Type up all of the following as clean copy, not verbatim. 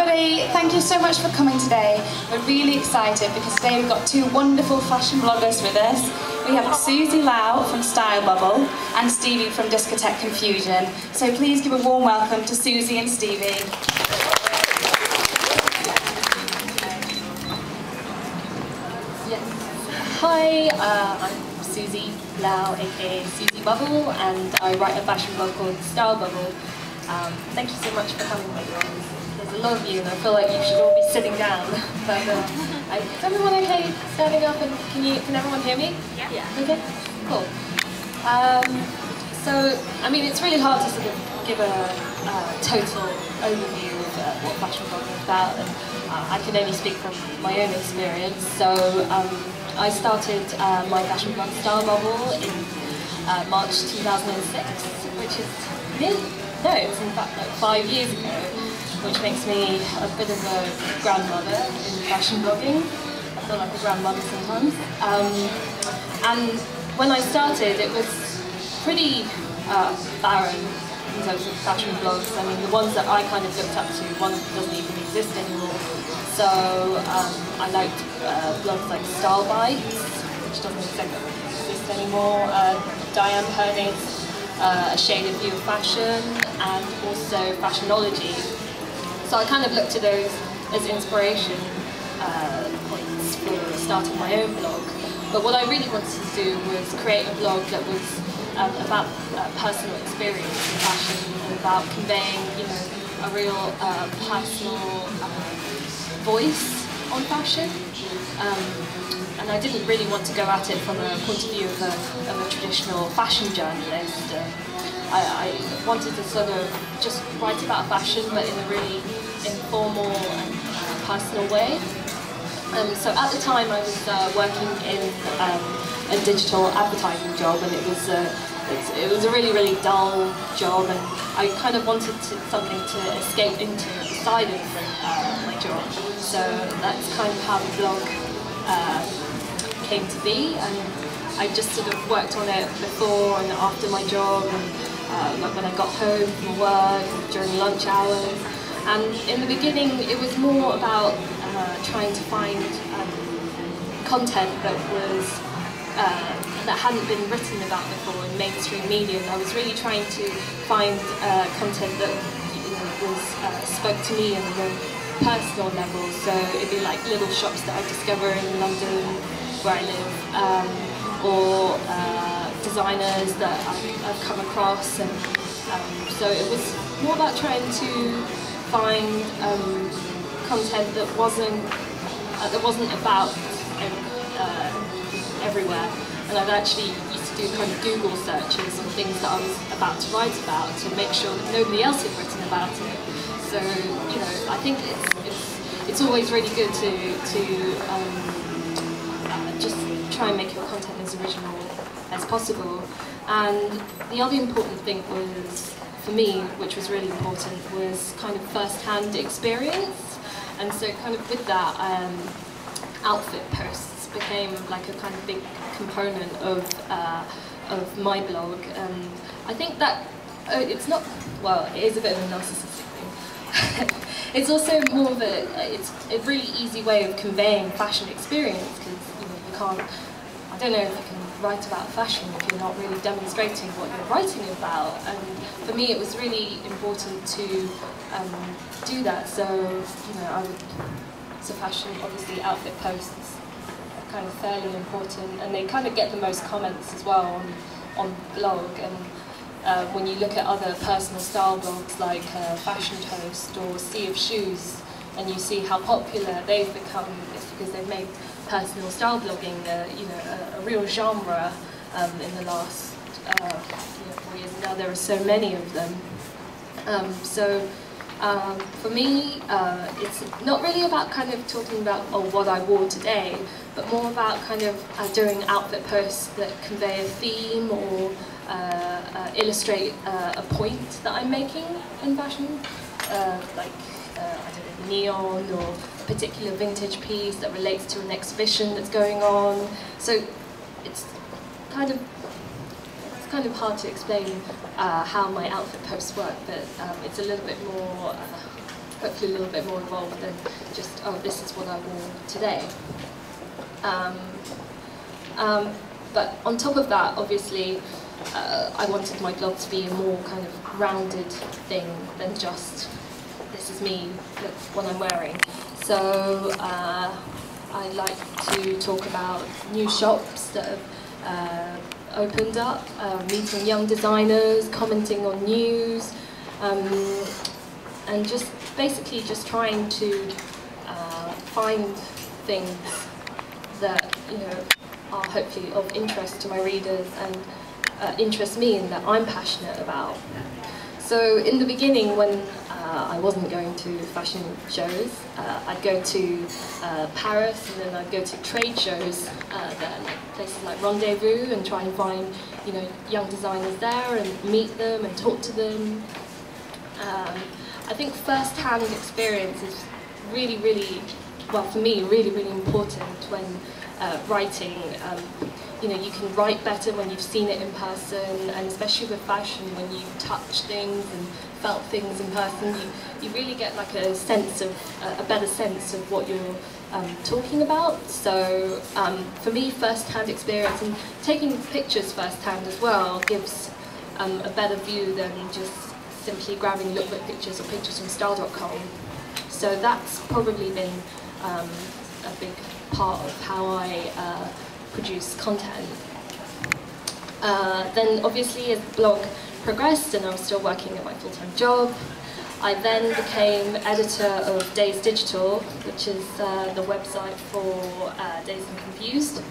everybody, thank you so much for coming today. We're really excited because today we've got two wonderful fashion bloggers with us. We have Susie Lau from Style Bubble and Stevie from Discotheque Confusion. So please give a warm welcome to Susie and Stevie. Hi, I'm Susie Lau, aka Susie Bubble, and I write a fashion blog called Style Bubble. Thank you so much for coming, my girls. There's a lot of you, and I feel like you should all be sitting down. But is everyone okay standing up? And can everyone hear me? Yeah. Okay. Cool. So, I mean, it's really hard to sort of give a total overview of what fashion blogging is about, and I can only speak from my own experience. So, I started my fashion blog Style Bubble in March 2006, which is it's in fact like 5 years ago, which makes me a bit of a grandmother in fashion blogging. I feel like a grandmother sometimes. And when I started, it was pretty barren in terms of fashion blogs. I mean, the ones that I kind of looked up to, one doesn't even exist anymore. So I liked blogs like Style Bites, which doesn't exist anymore, Diane Perney's A Shaded View of Fashion, and also Fashionology. So I kind of looked to those as inspiration points for starting my own blog. But what I really wanted to do was create a blog that was about personal experience in fashion, and about conveying, a real personal voice on fashion. And I didn't really want to go at it from a point of view of a traditional fashion journalist. I wanted to sort of just write about fashion, but in a really informal and personal way. So at the time I was working in a digital advertising job, and it was a really, really dull job, and I kind of wanted something to escape into outside of my job. So that's kind of how the blog came to be, and I just sort of worked on it before and after my job, and like when I got home from work, during lunch hours. And in the beginning it was more about trying to find content that was that hadn't been written about before in mainstream media. And I was really trying to find content that spoke to me on a very personal level. So it'd be like little shops that I discover in London where I live, or designers that I've come across, and so it was more about trying to find content that wasn't about everywhere. And I've actually used to do kind of Google searches on things that I was about to write about to make sure that nobody else had written about it. So I think it's always really good to just try and make your content as original as possible. And the other important thing was, for me, which was really important, was kind of first-hand experience. And so kind of with that, outfit posts became like a kind of big component of my blog. And I think that it's not, well, it is a bit of a narcissistic thing. It's also more of it's a really easy way of conveying fashion experience, because you can't, I don't know if you can write about fashion if you're not really demonstrating what you're writing about. And for me it was really important to do that. So so fashion, obviously outfit posts are kind of fairly important, and they kind of get the most comments as well on blog. And when you look at other personal style blogs like Fashion Toast or Sea of Shoes, and you see how popular they've become, it's because they've made personal style blogging a real genre in the last 4 years. Now there are so many of them. For me, it's not really about kind of talking about what I wore today, but more about kind of doing outfit posts that convey a theme or illustrate a point that I'm making in fashion, like I don't know, neon, or a particular vintage piece that relates to an exhibition that's going on. So it's kind of hard to explain how my outfit posts work, but it's a little bit more hopefully a little bit more involved than just, oh, this is what I wore today. But on top of that, obviously, I wanted my blog to be a more kind of rounded thing than just, this is me, look what I'm wearing. So I like to talk about new shops that have opened up, meeting young designers, commenting on news, and just basically just trying to find things that, you know, are hopefully of interest to my readers and interest me and that I'm passionate about. So in the beginning, when I wasn't going to fashion shows, I'd go to Paris, and then I'd go to trade shows there, like places like Rendezvous, and try and find, you know, young designers there and meet them and talk to them. I think first-hand experience is really, really, well, for me, really, really important when writing. You know, you can write better when you've seen it in person, and especially with fashion, when you touch things and felt things in person, you really get like a sense of, a better sense of what you're talking about. So for me, first-hand experience and taking pictures first-hand as well gives a better view than just simply grabbing lookbook pictures or pictures from style.com. So that's probably been a big part of how I produce content. Then obviously as the blog progressed and I was still working at my full-time job, I then became editor of Days Digital, which is the website for Dazed and Confused.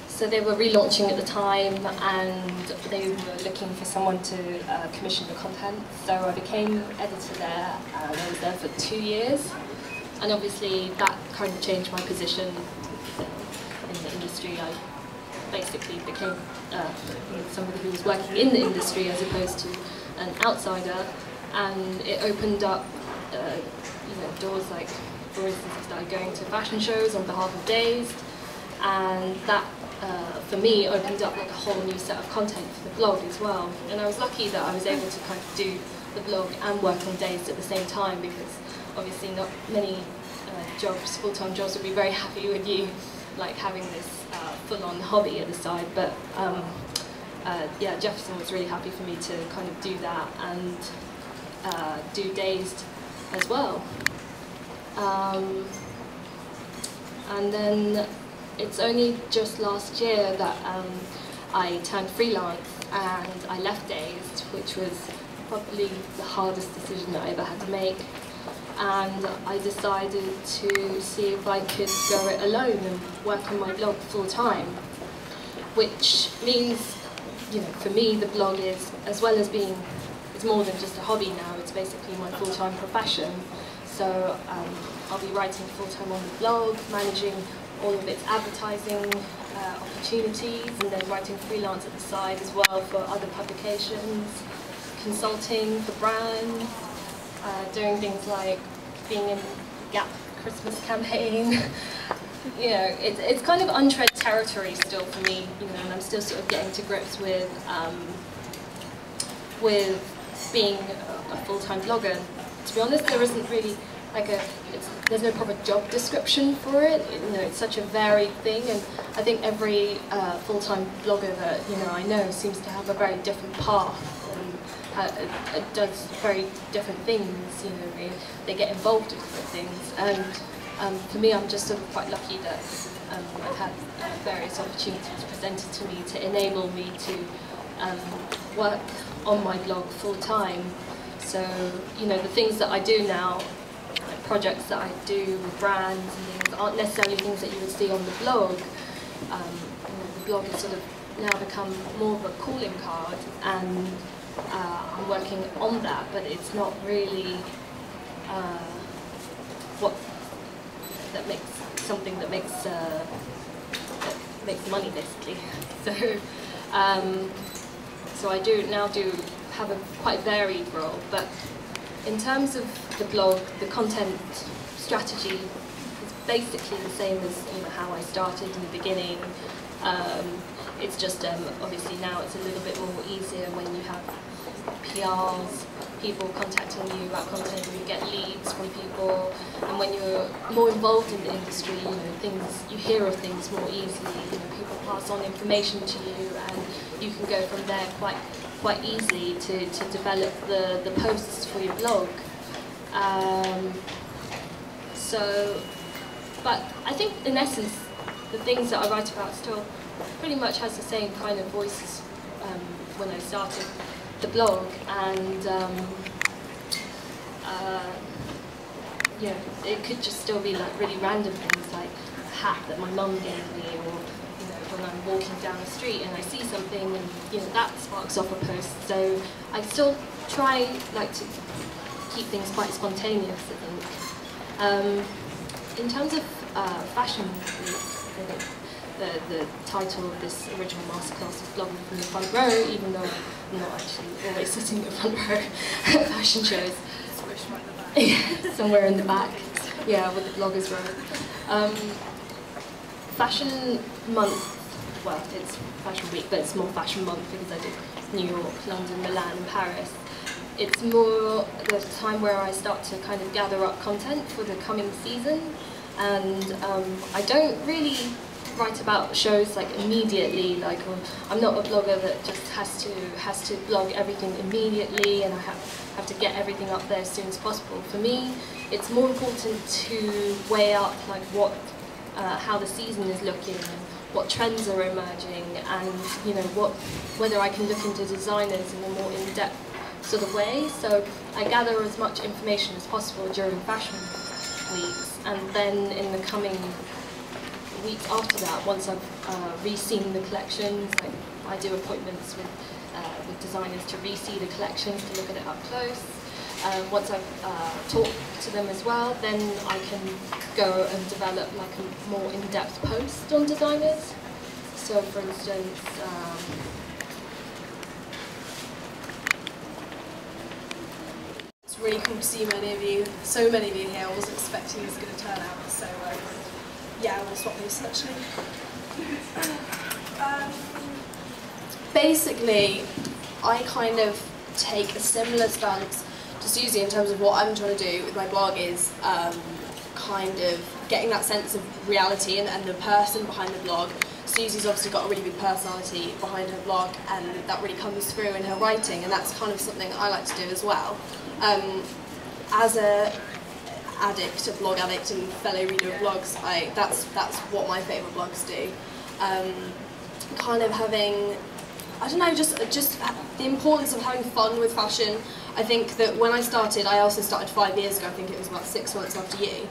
So they were relaunching at the time, and they were looking for someone to commission the content. So I became editor there, and I was there for 2 years. And obviously that kind of changed my position in the industry. I basically became somebody who was working in the industry as opposed to an outsider, and it opened up you know, doors like, for instance, I started going to fashion shows on behalf of Dazed, and that for me opened up like a whole new set of content for the blog as well. And I was lucky that I was able to kind of do the blog and work on Dazed at the same time, because obviously not many jobs, full-time jobs, would be very happy with you like having this full-on hobby at the side. But yeah, Jefferson was really happy for me to kind of do that and do Dazed as well. And then it's only just last year that I turned freelance and I left Dazed, which was probably the hardest decision that I ever had to make. And I decided to see if I could go it alone and work on my blog full time, which means, you know, for me the blog is, as well as being, it's more than just a hobby now, it's basically my full-time profession. So I'll be writing full-time on the blog, managing all of its advertising opportunities, and then writing freelance at the side as well for other publications, consulting for brands, doing things like being in Gap Christmas campaign. You know, it's kind of untread territory still for me, you know, and I'm still sort of getting to grips with being a full-time blogger. To be honest, there isn't really like there's no proper job description for it. You know, it's such a varied thing, and I think every full-time blogger that, you know, I know seems to have a very different path. It does very different things, you know, they get involved in different things, and for me, I'm just sort of quite lucky that I've had various opportunities presented to me to enable me to work on my blog full time. So, you know, the things that I do now, like projects that I do with brands and things, aren't necessarily things that you would see on the blog. You know, the blog has sort of now become more of a calling card, and I'm working on that, but it's not really that makes something that makes money, basically. So I now do have a quite varied role, but in terms of the blog, the content strategy is basically the same as, you know, how I started in the beginning. It's just obviously now it's a little bit more easier when you have PRs, people contacting you about content, you get leads from people, and when you're more involved in the industry, you know, you hear of things more easily. You know, people pass on information to you, and you can go from there quite easily to develop the posts for your blog. But I think in essence, the things that I write about still pretty much has the same kind of voice as when I started the blog, and you know, it could just still be like really random things like a hat that my mum gave me, or you know, when I'm walking down the street and I see something, and you know, that sparks off a post. So I still try like to keep things quite spontaneous, I think. In terms of Fashion Week, I think the title of this original masterclass is Blogging from the Front Row, even though I'm not actually always sitting in the front row at fashion shows. Somewhere in the back, yeah, with the bloggers row. Fashion Month, well, it's Fashion Week, but it's more Fashion Month because I did New York, London, Milan and Paris. It's more the time where I start to kind of gather up content for the coming season, and I don't really write about shows like immediately. Like I'm not a blogger that just has to blog everything immediately, and I have to get everything up there as soon as possible. For me, it's more important to weigh up like how the season is looking, and what trends are emerging, and you know whether I can look into designers in a more in-depth sort of way. So I gather as much information as possible during fashion weeks, and then in the coming weeks after that, once I've re-seen the collections, like I do appointments with designers to re-see the collections, to look at it up close. Once I've talked to them as well, then I can go and develop like a more in-depth post on designers. So for instance, it's really cool to see so many of you here. I wasn't expecting it was going to turn out, so yeah, we'll swap these actually. Basically, I kind of take a similar stance to Susie in terms of what I'm trying to do with my blog is kind of getting that sense of reality and the person behind the blog. Susie's obviously got a really big personality behind her blog, and that really comes through in her writing, and that's kind of something I like to do as well. As a blog addict and fellow reader of blogs, that's what my favourite blogs do. Kind of having, I don't know, just the importance of having fun with fashion. I think that when I started, I also started 5 years ago. I think it was about 6 months after you,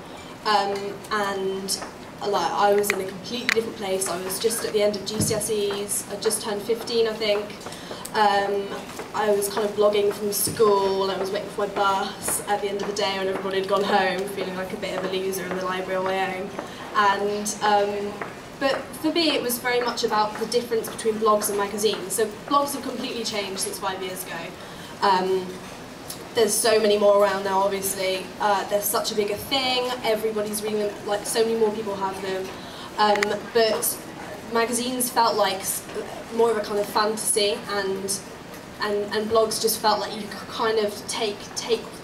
and like I was in a completely different place. I was just at the end of GCSEs. I just turned 15, I think. I was kind of blogging from school. I was waiting for my bus at the end of the day when everybody had gone home, feeling like a bit of a loser in the library on my own. And but for me, it was very much about the difference between blogs and magazines. So blogs have completely changed since 5 years ago. There's so many more around now, obviously. They're such a bigger thing. Everybody's reading them, like so many more people have them. But magazines felt like more of a kind of fantasy, and blogs just felt like you could kind of take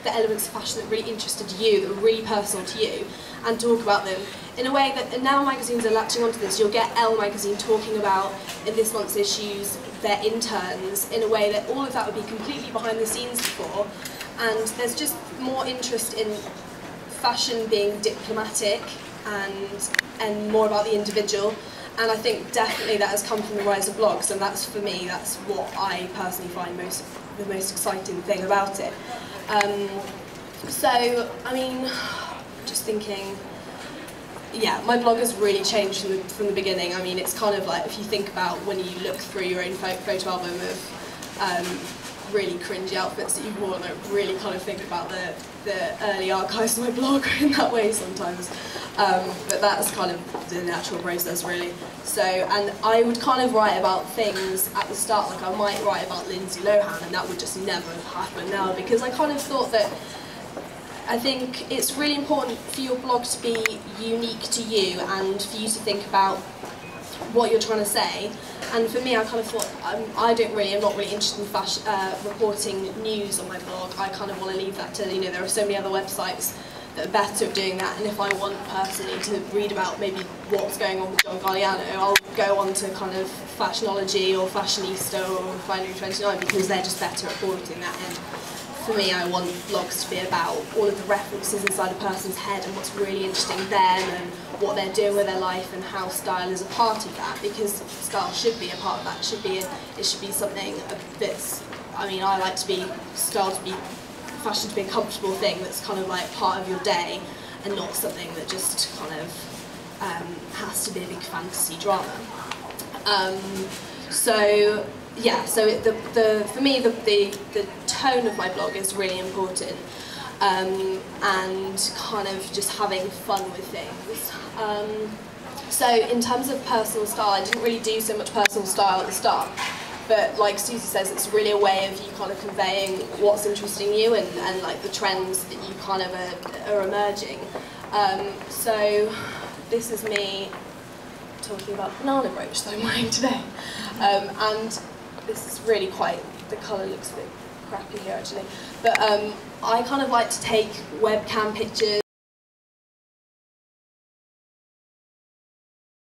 the elements of fashion that really interested you, that were really personal to you, and talk about them in a way that, and now magazines are latching onto this. You'll get Elle magazine talking about, in this month's issues, their interns, in a way that all of that would be completely behind the scenes before, and there's just more interest in fashion being diplomatic and more about the individual. And I think definitely that has come from the rise of blogs, and that's, for me, that's what I personally find the most exciting thing about it. So, I mean, just thinking, yeah, my blog has really changed from the beginning. I mean, it's kind of like, if you think about when you look through your own photo album of really cringy outfits that you've worn, I really kind of think about the early archives of my blog in that way sometimes. But that's kind of the natural process, really. So, and I would kind of write about things at the start, like I might write about Lindsay Lohan, and that would just never happen now, because I kind of thought that I think it's really important for your blog to be unique to you, and for you to think about what you're trying to say, And for me, I kind of thought, I'm not really interested in fashion, reporting news on my blog. I kind of want to leave that to, you know, there are so many other websites that are better at doing that, and if I want personally to read about maybe what's going on with John Galliano, I'll go on to kind of Fashionology or Fashionista or Refinery 29 because they're just better at forwarding that. And for me, I want blogs to be about all of the references inside a person's head and what's really interesting them and what they're doing with their life and how style is a part of that, because style should be a part of that. It should be something that's, I mean, I like to be style to be fashion to be a comfortable thing that's kind of like part of your day and not something that just kind of has to be a big fantasy drama. So for me the tone of my blog is really important, and kind of just having fun with things. So in terms of personal style, I didn't really do so much personal style at the start. But like Susie says, it's really a way of you kind of conveying what's interesting you and like the trends that you kind of are emerging. So this is me talking about the banana brooch that I'm wearing today. And this is really quite, the colour looks a bit crappy here actually. But I kind of like to take webcam pictures